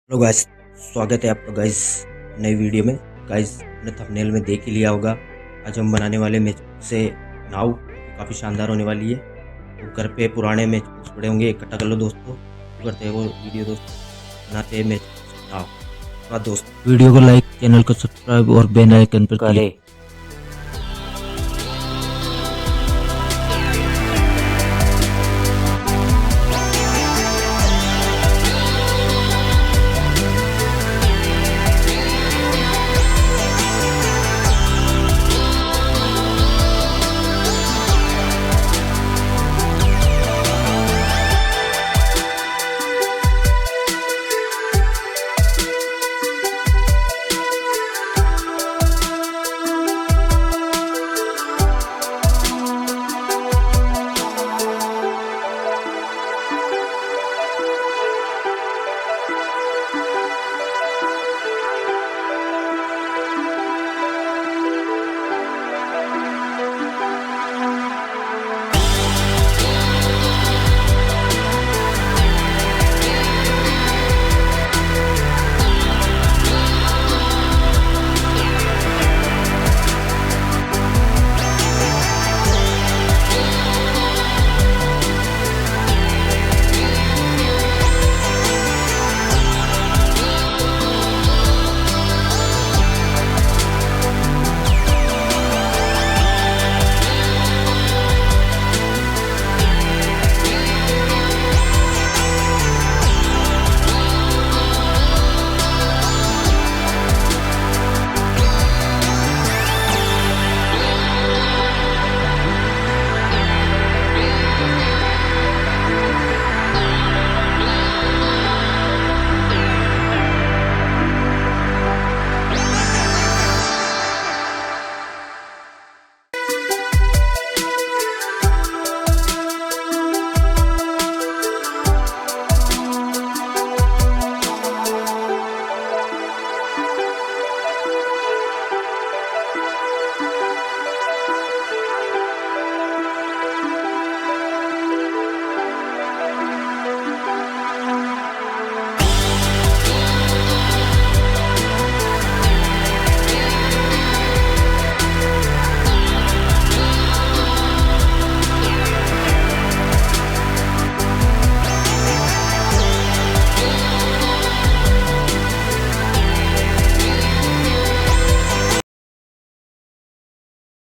Hello guys, स्वागत है आपका गाइस नई वीडियो में। गाइस ने थंबनेल में देख ही लिया होगा, आज हम बनाने वाले मैचबॉक्स से नाव काफ़ी शानदार होने वाली है। तो घर पे पुराने मैचबॉक्स पड़े होंगे, इकट्ठा कर लो दोस्तों। तो करते हैं वो वीडियो दोस्तों, बनाते हैं मैचबॉक्स नाव। तो दोस्त वीडियो को लाइक, चैनल को सब्सक्राइब और बेल आइकन पर करें।